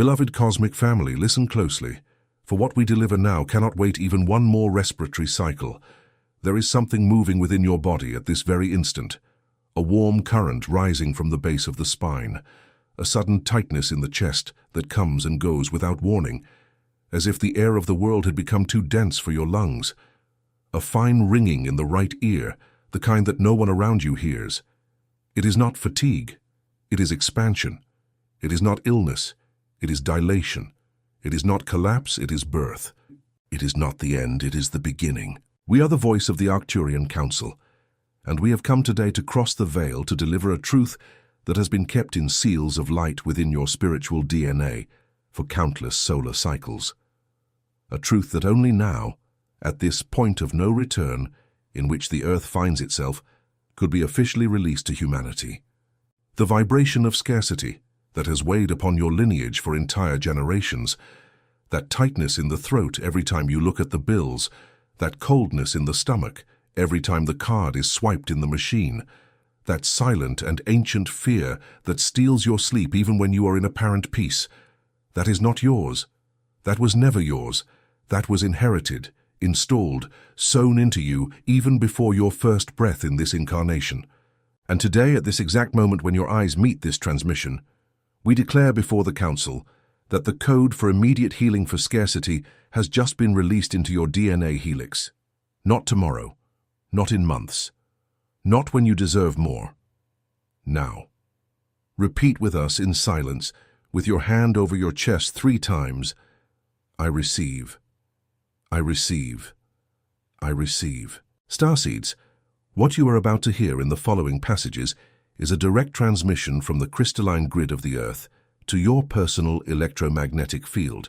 Beloved cosmic family, listen closely, for what we deliver now cannot wait even one more respiratory cycle. There is something moving within your body at this very instant, a warm current rising from the base of the spine, a sudden tightness in the chest that comes and goes without warning, as if the air of the world had become too dense for your lungs, a fine ringing in the right ear, the kind that no one around you hears. It is not fatigue, it is expansion. It is not illness, it is dilation. It is not collapse, it is birth. It is not the end, it is the beginning. We are the voice of the Arcturian Council, and we have come today to cross the veil to deliver a truth that has been kept in seals of light within your spiritual DNA for countless solar cycles. A truth that only now, at this point of no return in which the Earth finds itself, could be officially released to humanity. The vibration of scarcity that has weighed upon your lineage for entire generations, that tightness in the throat every time you look at the bills, that coldness in the stomach every time the card is swiped in the machine, that silent and ancient fear that steals your sleep even when you are in apparent peace, that is not yours. That was never yours. That was inherited, installed, sown into you even before your first breath in this incarnation. And today, at this exact moment when your eyes meet this transmission, we declare before the Council that the code for immediate healing for scarcity has just been released into your DNA helix. Not tomorrow, not in months, not when you deserve more. Now. Repeat with us in silence, with your hand over your chest 3 times. I receive. I receive. I receive. Starseeds, what you are about to hear in the following passages is a direct transmission from the crystalline grid of the Earth to your personal electromagnetic field.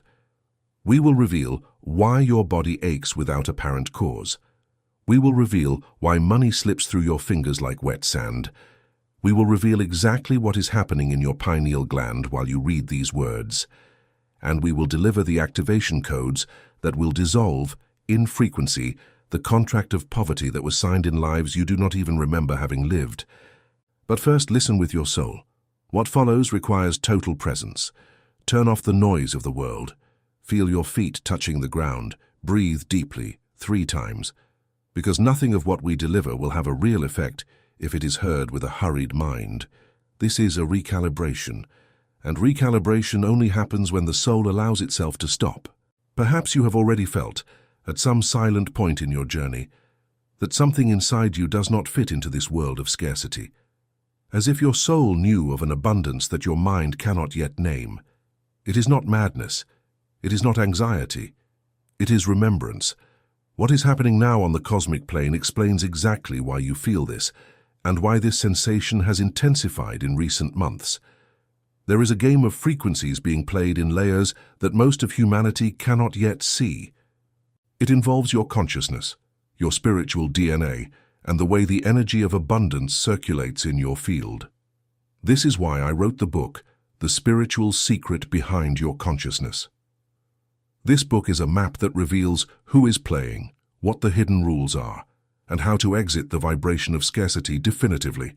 We will reveal why your body aches without apparent cause. We will reveal why money slips through your fingers like wet sand. We will reveal exactly what is happening in your pineal gland while you read these words. And we will deliver the activation codes that will dissolve, in frequency, the contract of poverty that was signed in lives you do not even remember having lived. But first, listen with your soul. What follows requires total presence. Turn off the noise of the world. Feel your feet touching the ground. Breathe deeply, 3 times. Because nothing of what we deliver will have a real effect if it is heard with a hurried mind. This is a recalibration, and recalibration only happens when the soul allows itself to stop. Perhaps you have already felt, at some silent point in your journey, that something inside you does not fit into this world of scarcity. As if your soul knew of an abundance that your mind cannot yet name. It is not madness. It is not anxiety. It is remembrance. What is happening now on the cosmic plane explains exactly why you feel this, and why this sensation has intensified in recent months. There is a game of frequencies being played in layers that most of humanity cannot yet see. It involves your consciousness, your spiritual DNA, and the way the energy of abundance circulates in your field. This is why I wrote the book, The Spiritual Secret Behind Your Consciousness. This book is a map that reveals who is playing, what the hidden rules are, and how to exit the vibration of scarcity definitively.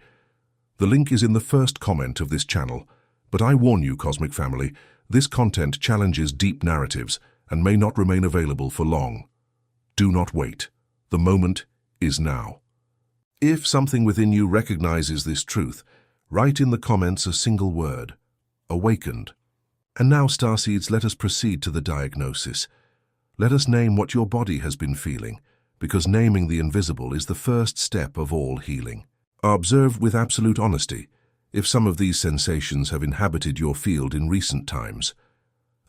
The link is in the first comment of this channel, but I warn you, Cosmic Family, this content challenges deep narratives and may not remain available for long. Do not wait. The moment is now. If something within you recognizes this truth, write in the comments a single word: awakened. And now, Starseeds, let us proceed to the diagnosis. Let us name what your body has been feeling, because naming the invisible is the first step of all healing. Observe with absolute honesty if some of these sensations have inhabited your field in recent times.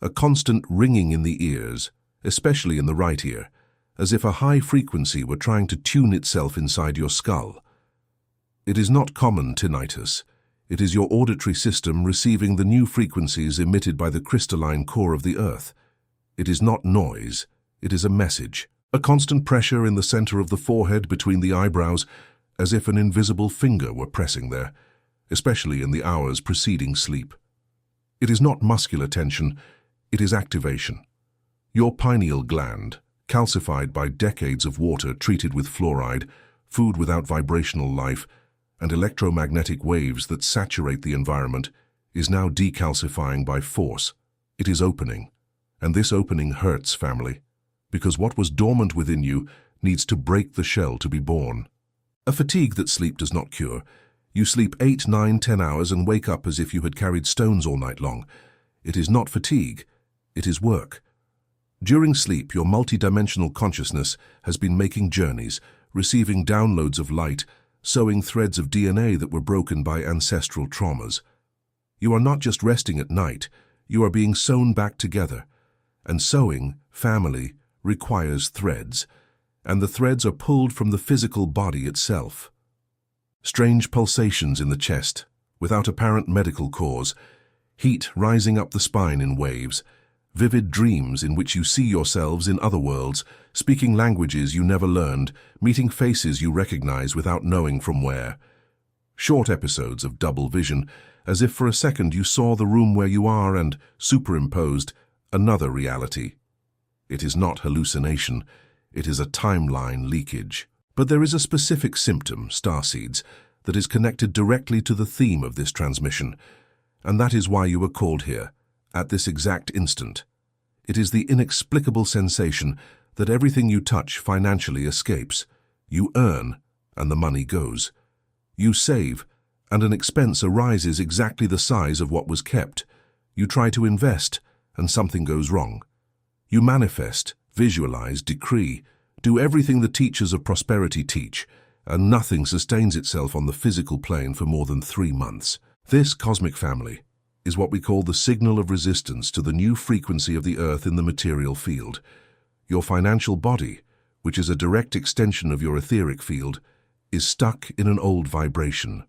A constant ringing in the ears, especially in the right ear, as if a high frequency were trying to tune itself inside your skull. It is not common tinnitus. It is your auditory system receiving the new frequencies emitted by the crystalline core of the Earth. It is not noise, it is a message. A constant pressure in the center of the forehead between the eyebrows, as if an invisible finger were pressing there, especially in the hours preceding sleep. It is not muscular tension, it is activation. Your pineal gland, calcified by decades of water treated with fluoride, food without vibrational life, and electromagnetic waves that saturate the environment, is now decalcifying by force, It is opening. And this opening hurts, family, because what was dormant within you needs to break the shell to be born. A fatigue that sleep does not cure. You sleep 8, 9, 10 hours and wake up as if you had carried stones all night long. It is not fatigue, it is work. During sleep, your multidimensional consciousness has been making journeys, receiving downloads of light, sewing threads of DNA that were broken by ancestral traumas. You are not just resting at night, you are being sewn back together. And sewing, family, requires threads, and the threads are pulled from the physical body itself. Strange pulsations in the chest, without apparent medical cause, heat rising up the spine in waves, vivid dreams in which you see yourselves in other worlds, speaking languages you never learned, meeting faces you recognize without knowing from where. Short episodes of double vision, as if for a second you saw the room where you are and, superimposed, another reality. It is not hallucination, it is a timeline leakage. But there is a specific symptom, starseeds, that is connected directly to the theme of this transmission, and that is why you were called here, at this exact instant. It is the inexplicable sensation that everything you touch financially escapes. You earn, and the money goes. You save, and an expense arises exactly the size of what was kept. You try to invest, and something goes wrong. You manifest, visualize, decree, do everything the teachers of prosperity teach, and nothing sustains itself on the physical plane for more than 3 months. This cosmic family is what we call the signal of resistance to the new frequency of the earth in the material field. Your financial body, which is a direct extension of your etheric field, is stuck in an old vibration.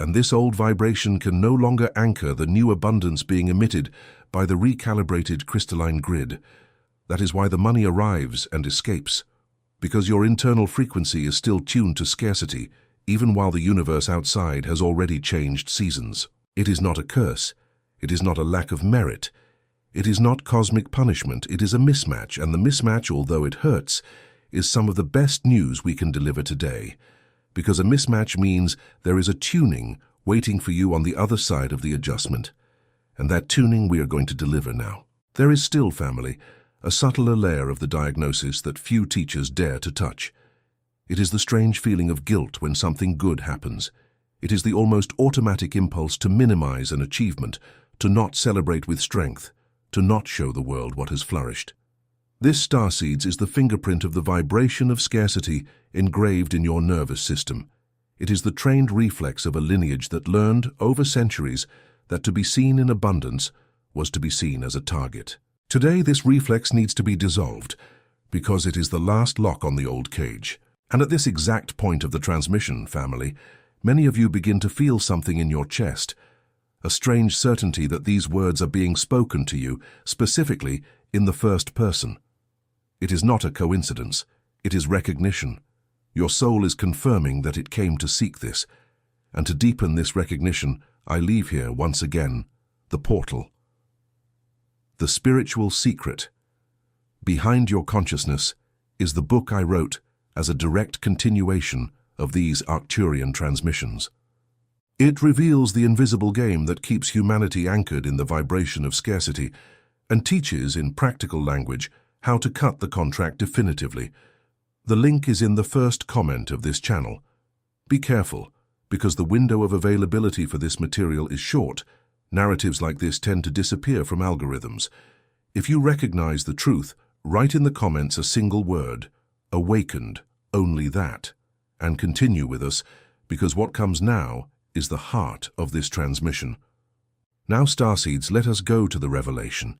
And this old vibration can no longer anchor the new abundance being emitted by the recalibrated crystalline grid. That is why the money arrives and escapes, because your internal frequency is still tuned to scarcity, even while the universe outside has already changed seasons. It is not a curse. It is not a lack of merit. It is not cosmic punishment. It is a mismatch, and the mismatch, although it hurts, is some of the best news we can deliver today. Because a mismatch means there is a tuning waiting for you on the other side of the adjustment. And that tuning we are going to deliver now. There is still, family, a subtler layer of the diagnosis that few teachers dare to touch. It is the strange feeling of guilt when something good happens. It is the almost automatic impulse to minimize an achievement, to not celebrate with strength, to not show the world what has flourished. This starseeds is the fingerprint of the vibration of scarcity engraved in your nervous system. It is the trained reflex of a lineage that learned, over centuries, that to be seen in abundance was to be seen as a target. Today, this reflex needs to be dissolved, because it is the last lock on the old cage. And at this exact point of the transmission, family, many of you begin to feel something in your chest, a strange certainty that these words are being spoken to you, specifically in the first person. It is not a coincidence, it is recognition. Your soul is confirming that it came to seek this, and to deepen this recognition, I leave here once again the portal. The spiritual secret. Behind your consciousness is the book I wrote as a direct continuation of these Arcturian transmissions. It reveals the invisible game that keeps humanity anchored in the vibration of scarcity and teaches in practical language how to cut the contract definitively. The link is in the first comment of this channel. Be careful, because the window of availability for this material is short. Narratives like this tend to disappear from algorithms. If you recognize the truth, write in the comments a single word, awakened, only that, and continue with us, because what comes now is the heart of this transmission. Now, starseeds, let us go to the revelation.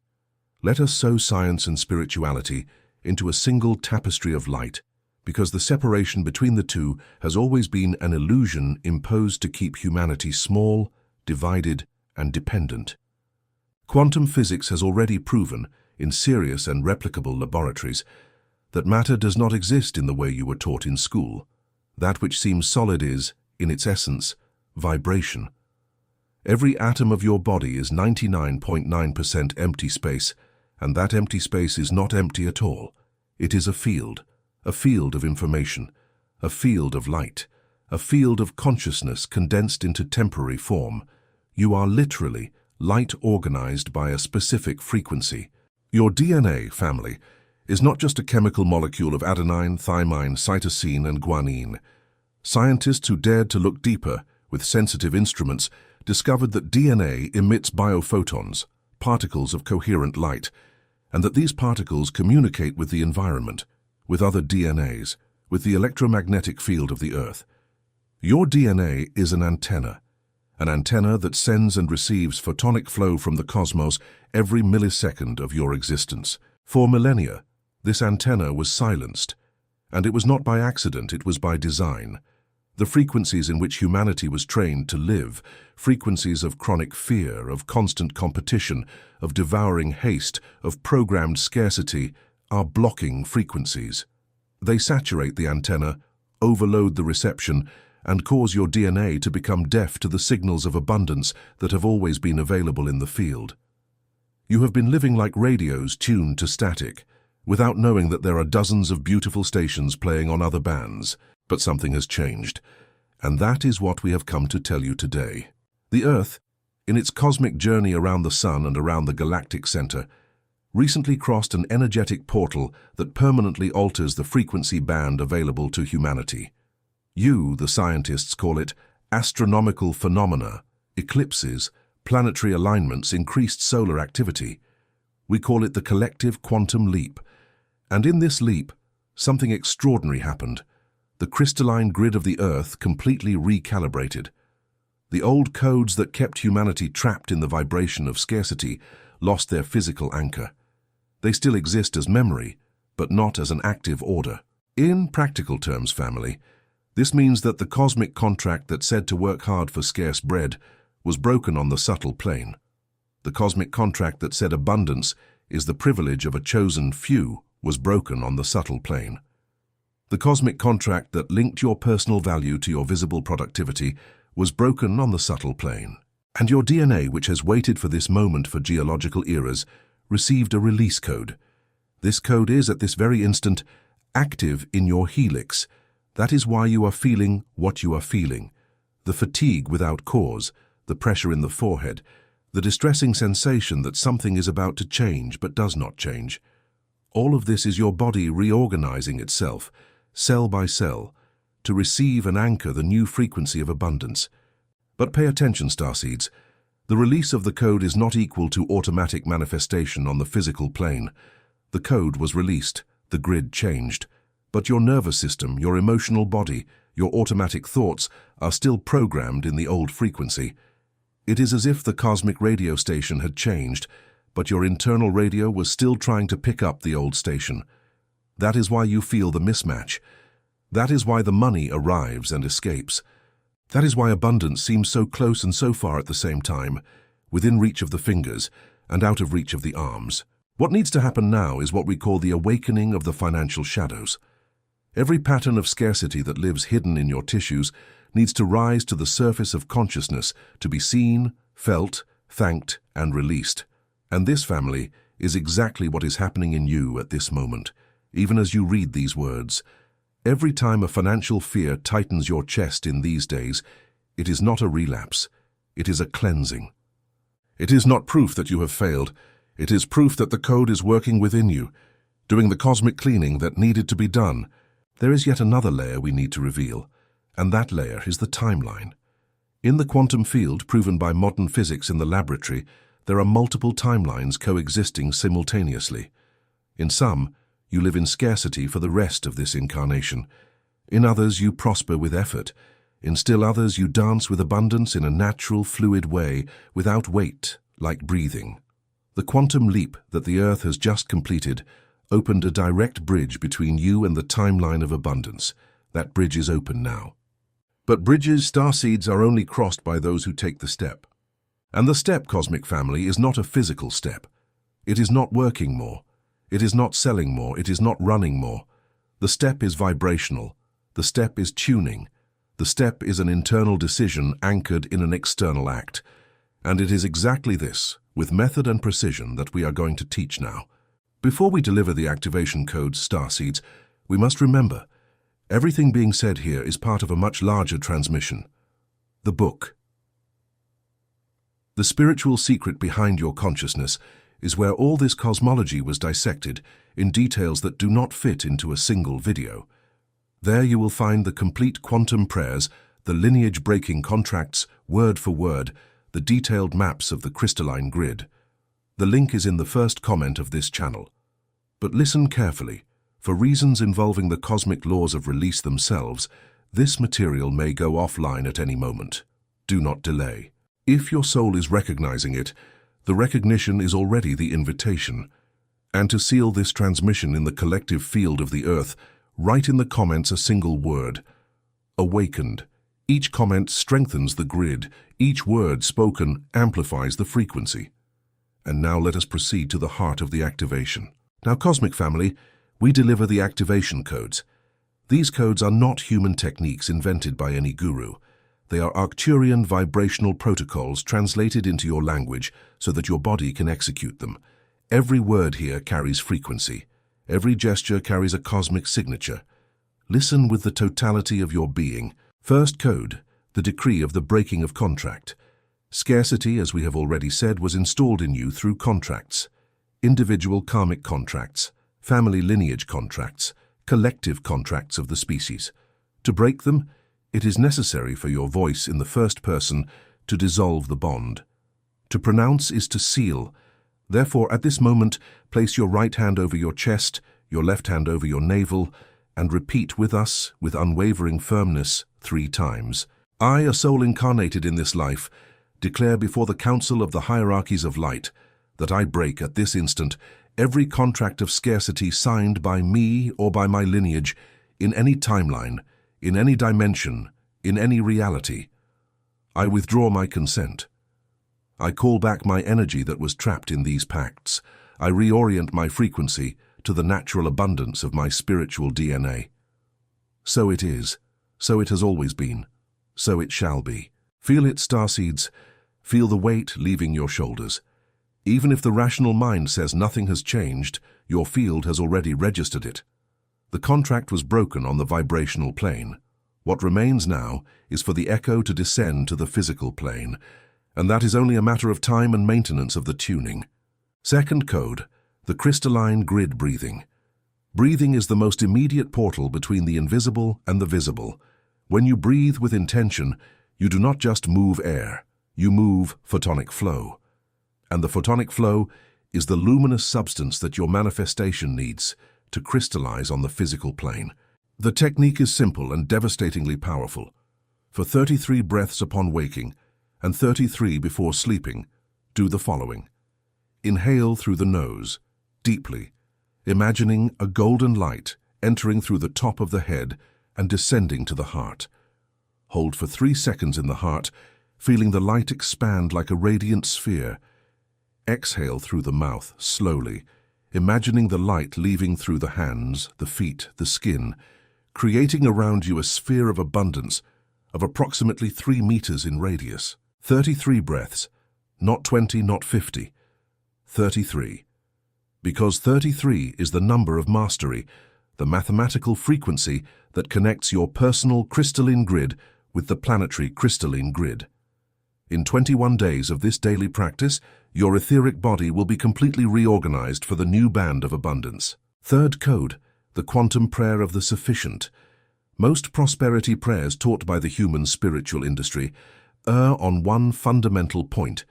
Let us sew science and spirituality into a single tapestry of light, because the separation between the two has always been an illusion imposed to keep humanity small, divided, and dependent. Quantum physics has already proven, in serious and replicable laboratories, that matter does not exist in the way you were taught in school. That which seems solid is, in its essence, vibration. Every atom of your body is 99.9% empty space, and that empty space is not empty at all. It is a field of information, a field of light, a field of consciousness condensed into temporary form. You are literally light organized by a specific frequency. Your DNA, family, is not just a chemical molecule of adenine, thymine, cytosine, and guanine. Scientists who dared to look deeper with sensitive instruments discovered that DNA emits biophotons, particles of coherent light, and that these particles communicate with the environment, with other DNAs, with the electromagnetic field of the Earth. Your DNA is an antenna that sends and receives photonic flow from the cosmos every millisecond of your existence. For millennia, this antenna was silenced, and it was not by accident, it was by design. The frequencies in which humanity was trained to live, frequencies of chronic fear, of constant competition, of devouring haste, of programmed scarcity, are blocking frequencies. They saturate the antenna, overload the reception, and cause your DNA to become deaf to the signals of abundance that have always been available in the field. You have been living like radios tuned to static, without knowing that there are dozens of beautiful stations playing on other bands. But something has changed, and that is what we have come to tell you today. The Earth, in its cosmic journey around the Sun and around the galactic center, recently crossed an energetic portal that permanently alters the frequency band available to humanity. You, the scientists, call it astronomical phenomena, eclipses, planetary alignments, increased solar activity. We call it the collective quantum leap. And in this leap, something extraordinary happened. The crystalline grid of the Earth completely recalibrated. The old codes that kept humanity trapped in the vibration of scarcity lost their physical anchor. They still exist as memory, but not as an active order. In practical terms, family, this means that the cosmic contract that said to work hard for scarce bread was broken on the subtle plane. The cosmic contract that said abundance is the privilege of a chosen few was broken on the subtle plane. The cosmic contract that linked your personal value to your visible productivity was broken on the subtle plane. And your DNA, which has waited for this moment for geological eras, received a release code. This code is, at this very instant, active in your helix. That is why you are feeling what you are feeling. The fatigue without cause, the pressure in the forehead, the distressing sensation that something is about to change but does not change. All of this is your body reorganizing itself, cell by cell, to receive and anchor the new frequency of abundance. But pay attention, starseeds. The release of the code is not equal to automatic manifestation on the physical plane. The code was released, the grid changed, but your nervous system, your emotional body, your automatic thoughts are still programmed in the old frequency. It is as if the cosmic radio station had changed, but your internal radio was still trying to pick up the old station. That is why you feel the mismatch. That is why the money arrives and escapes. That is why abundance seems so close and so far at the same time, within reach of the fingers and out of reach of the arms. What needs to happen now is what we call the awakening of the financial shadows. Every pattern of scarcity that lives hidden in your tissues needs to rise to the surface of consciousness to be seen, felt, thanked, and released. And this, family, is exactly what is happening in you at this moment, even as you read these words. Every time a financial fear tightens your chest in these days, it is not a relapse, it is a cleansing. It is not proof that you have failed, it is proof that the code is working within you, doing the cosmic cleaning that needed to be done. There is yet another layer we need to reveal, and that layer is the timeline. In the quantum field proven by modern physics in the laboratory, there are multiple timelines coexisting simultaneously. In some, you live in scarcity for the rest of this incarnation. In others, you prosper with effort. In still others, you dance with abundance in a natural, fluid way, without weight, like breathing. The quantum leap that the Earth has just completed opened a direct bridge between you and the timeline of abundance. That bridge is open now. But bridges, starseeds, are only crossed by those who take the step. And the step, cosmic family, is not a physical step. It is not working more. It is not selling more. It is not running more. The step is vibrational. The step is tuning. The step is an internal decision anchored in an external act. And it is exactly this, with method and precision, that we are going to teach now. Before we deliver the activation codes, starseeds, we must remember, everything being said here is part of a much larger transmission. The book. The spiritual secret behind your consciousness is where all this cosmology was dissected in details that do not fit into a single video. There you will find the complete quantum prayers, the lineage-breaking contracts, word for word, the detailed maps of the crystalline grid. The link is in the first comment of this channel. But listen carefully. For reasons involving the cosmic laws of release themselves, this material may go offline at any moment. Do not delay. If your soul is recognizing it, the recognition is already the invitation. And to seal this transmission in the collective field of the earth, write in the comments a single word: awakened. Each comment strengthens the grid. Each word spoken amplifies the frequency. And now let us proceed to the heart of the activation. Now, Cosmic Family, we deliver the activation codes. These codes are not human techniques invented by any guru. They are Arcturian vibrational protocols translated into your language so that your body can execute them. Every word here carries frequency. Every gesture carries a cosmic signature. Listen with the totality of your being. First code, the decree of the breaking of contract. Scarcity, as we have already said, was installed in you through contracts. Individual karmic contracts, family lineage contracts, collective contracts of the species. To break them, it is necessary for your voice in the first person to dissolve the bond. To pronounce is to seal. Therefore, at this moment, place your right hand over your chest, your left hand over your navel, and repeat with us, with unwavering firmness, 3 times. I, a soul incarnated in this life, declare before the council of the hierarchies of light that I break at this instant every contract of scarcity signed by me or by my lineage in any timeline, in any dimension, in any reality. I withdraw my consent. I call back my energy that was trapped in these pacts. I reorient my frequency to the natural abundance of my spiritual DNA. So it is. So it has always been. So it shall be. Feel it, starseeds. Feel the weight leaving your shoulders. Even if the rational mind says nothing has changed, your field has already registered it. The contract was broken on the vibrational plane. What remains now is for the echo to descend to the physical plane, and that is only a matter of time and maintenance of the tuning. Second code, the crystalline grid breathing. Breathing is the most immediate portal between the invisible and the visible. When you breathe with intention, you do not just move air, you move photonic flow. And the photonic flow is the luminous substance that your manifestation needs to crystallize on the physical plane. The technique is simple and devastatingly powerful. For 33 breaths upon waking and 33 before sleeping, do the following. Inhale through the nose, deeply, imagining a golden light entering through the top of the head and descending to the heart. Hold for 3 seconds in the heart, feeling the light expand like a radiant sphere. Exhale through the mouth, slowly, imagining the light leaving through the hands, the feet, the skin, creating around you a sphere of abundance of approximately 3 meters in radius. 33 breaths, not 20, not 50. 33. Because 33 is the number of mastery, the mathematical frequency that connects your personal crystalline grid with the planetary crystalline grid. In 21 days of this daily practice, your etheric body will be completely reorganized for the new band of abundance. Third code, the quantum prayer of the sufficient. Most prosperity prayers taught by the human spiritual industry err on one fundamental point.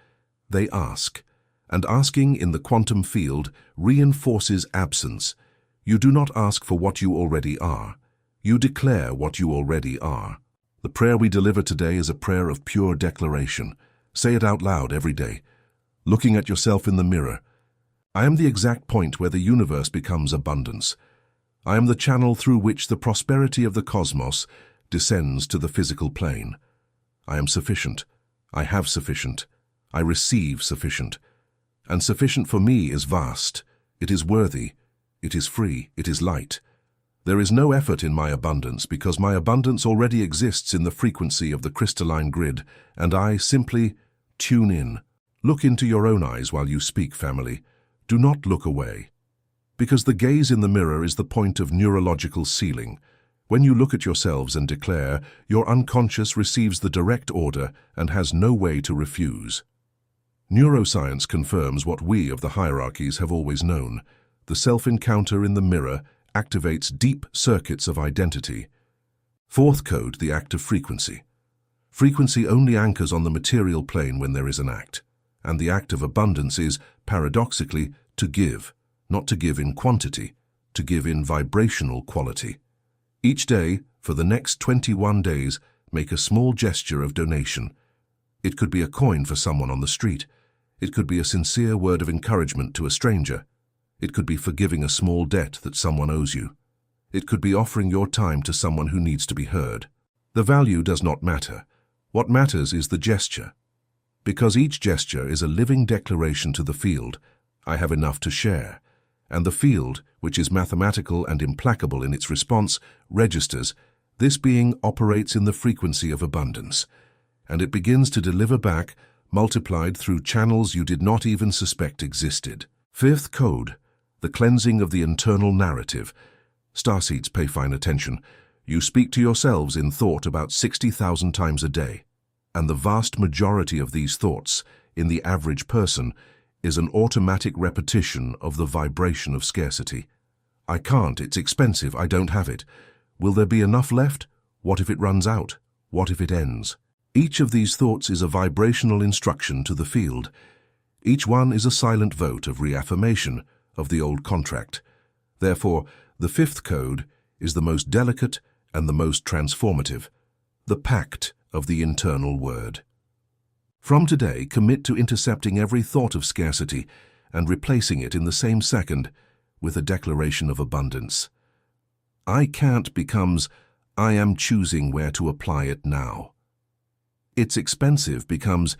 They ask, and asking in the quantum field reinforces absence. You do not ask for what you already are. You declare what you already are. The prayer we deliver today is a prayer of pure declaration. Say it out loud every day, looking at yourself in the mirror. I am the exact point where the universe becomes abundance. I am the channel through which the prosperity of the cosmos descends to the physical plane. I am sufficient. I have sufficient. I receive sufficient. And sufficient for me is vast. It is worthy. It is free. It is light. There is no effort in my abundance because my abundance already exists in the frequency of the crystalline grid, and I simply tune in. Look into your own eyes while you speak, family. Do not look away. Because the gaze in the mirror is the point of neurological sealing. When you look at yourselves and declare, your unconscious receives the direct order and has no way to refuse. Neuroscience confirms what we of the hierarchies have always known. The self-encounter in the mirror activates deep circuits of identity. Fourth code, the act of frequency. Frequency only anchors on the material plane when there is an act, and the act of abundance is, paradoxically, to give, not to give in quantity, to give in vibrational quality. Each day, for the next 21 days, make a small gesture of donation. It could be a coin for someone on the street. It could be a sincere word of encouragement to a stranger. It could be forgiving a small debt that someone owes you. It could be offering your time to someone who needs to be heard. The value does not matter. What matters is the gesture. Because each gesture is a living declaration to the field, I have enough to share. And the field, which is mathematical and implacable in its response, registers. This being operates in the frequency of abundance, and it begins to deliver back, multiplied through channels you did not even suspect existed. Fifth code, the cleansing of the internal narrative. Starseeds, pay fine attention. You speak to yourselves in thought about 60,000 times a day, and the vast majority of these thoughts, in the average person, is an automatic repetition of the vibration of scarcity. I can't, it's expensive, I don't have it. Will there be enough left? What if it runs out? What if it ends? Each of these thoughts is a vibrational instruction to the field. Each one is a silent vote of reaffirmation of the old contract. Therefore, the fifth code is the most delicate and the most transformative, the pact of the internal word. From today, commit to intercepting every thought of scarcity and replacing it in the same second with a declaration of abundance. I can't becomes I am choosing where to apply it now. It's expensive becomes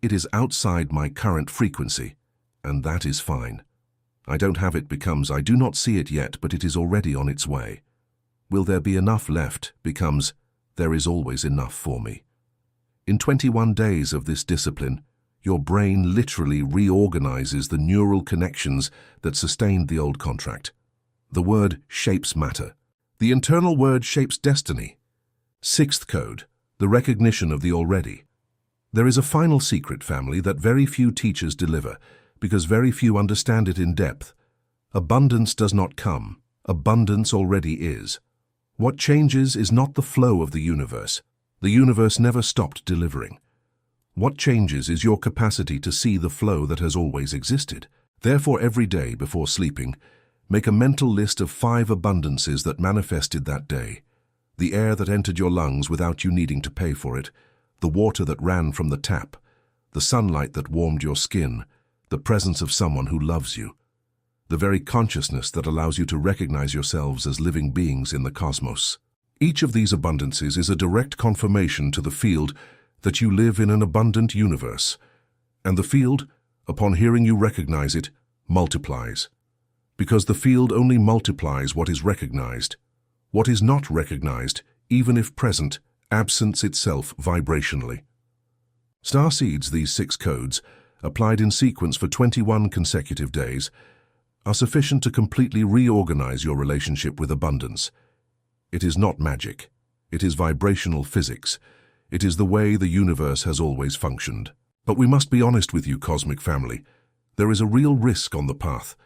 it is outside my current frequency, and that is fine. I don't have it becomes I do not see it yet, but it is already on its way. Will there be enough left becomes there is always enough for me. In 21 days of this discipline, your brain literally reorganizes the neural connections that sustained the old contract. The word shapes matter. The internal word shapes destiny. Sixth code, the recognition of the already. There is a final secret, family, that very few teachers deliver, because very few understand it in depth. Abundance does not come. Abundance already is. What changes is not the flow of the universe. The universe never stopped delivering. What changes is your capacity to see the flow that has always existed. Therefore, every day before sleeping, make a mental list of 5 abundances that manifested that day. The air that entered your lungs without you needing to pay for it, the water that ran from the tap, the sunlight that warmed your skin, the presence of someone who loves you, the very consciousness that allows you to recognize yourselves as living beings in the cosmos. Each of these abundances is a direct confirmation to the field that you live in an abundant universe, and the field, upon hearing you recognize it, multiplies. Because the field only multiplies what is recognized. What is not recognized, even if present, absents itself vibrationally. Starseeds, these 6 codes, applied in sequence for 21 consecutive days, are sufficient to completely reorganize your relationship with abundance. It is not magic. It is vibrational physics. It is the way the universe has always functioned. But we must be honest with you, cosmic family. There is a real risk on the path,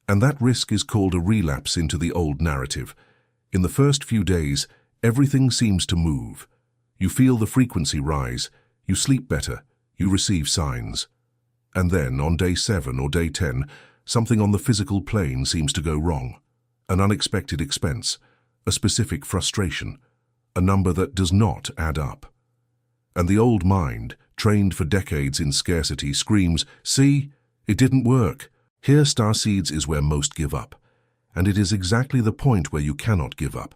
and that risk is called a relapse into the old narrative. In the first few days, everything seems to move. You feel the frequency rise, you sleep better, you receive signs. And then, on day 7 or day 10, something on the physical plane seems to go wrong. An unexpected expense, a specific frustration, a number that does not add up. And the old mind, trained for decades in scarcity, screams, "See, it didn't work." Here, starseeds, is where most give up. And it is exactly the point where you cannot give up,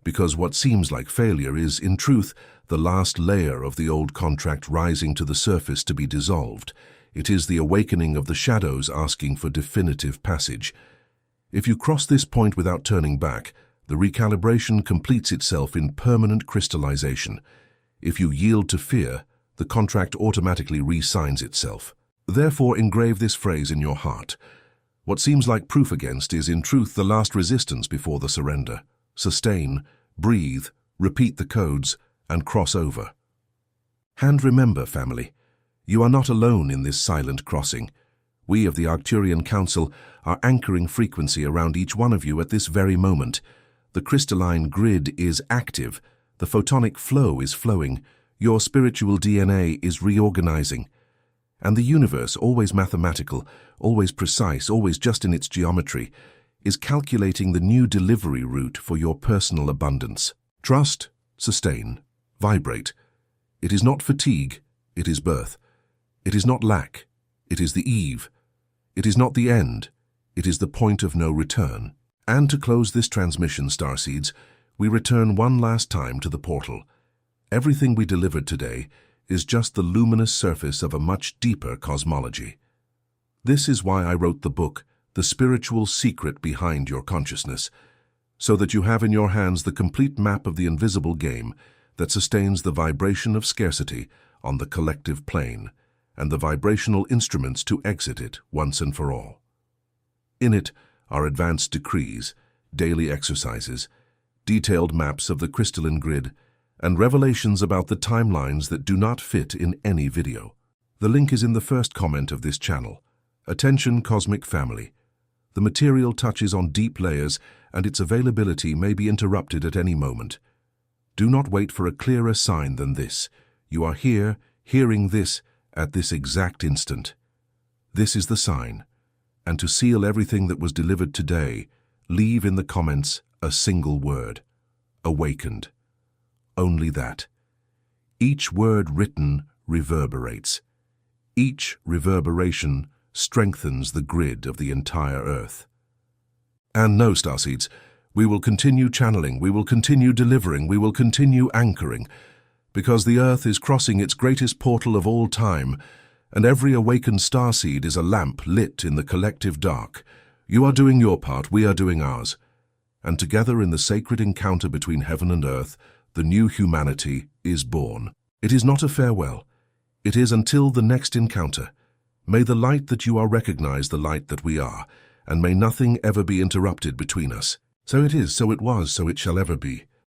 because what seems like failure is, in truth, the last layer of the old contract rising to the surface to be dissolved. It is the awakening of the shadows asking for definitive passage. If you cross this point without turning back, the recalibration completes itself in permanent crystallization. If you yield to fear, the contract automatically re-signs itself. Therefore, engrave this phrase in your heart. What seems like proof against is in truth the last resistance before the surrender. Sustain, breathe, repeat the codes, and cross over. And remember, family, You are not alone in this silent crossing. We of the Arcturian Council are anchoring frequency around each one of you at this very moment. The crystalline grid is active, the photonic flow is flowing, your spiritual DNA is reorganizing. And the universe, always mathematical, always precise, always just in its geometry, is calculating the new delivery route for your personal abundance. Trust, sustain, vibrate. It is not fatigue, it is birth. It is not lack, it is the eve. It is not the end, it is the point of no return. And to close this transmission, starseeds, we return one last time to the portal. Everything we delivered today is just the luminous surface of a much deeper cosmology. This is why I wrote the book, The Spiritual Secret Behind Your Consciousness, so that you have in your hands the complete map of the invisible game that sustains the vibration of scarcity on the collective plane, and the vibrational instruments to exit it once and for all. In it are advanced decrees, daily exercises, detailed maps of the crystalline grid, and revelations about the timelines that do not fit in any video. The link is in the first comment of this channel. Attention, Cosmic Family. The material touches on deep layers, and its availability may be interrupted at any moment. Do not wait for a clearer sign than this. You are here, hearing this, at this exact instant. This is the sign. And to seal everything that was delivered today, leave in the comments a single word. Awakened. Only that. Each word written reverberates. Each reverberation strengthens the grid of the entire Earth. And no, starseeds, we will continue channeling, we will continue delivering, we will continue anchoring, because the Earth is crossing its greatest portal of all time, and every awakened starseed is a lamp lit in the collective dark. You are doing your part, we are doing ours. And together in the sacred encounter between heaven and earth, the new humanity is born. It is not a farewell. It is until the next encounter. May the light that you are recognize the light that we are, and may nothing ever be interrupted between us. So it is, so it was, so it shall ever be.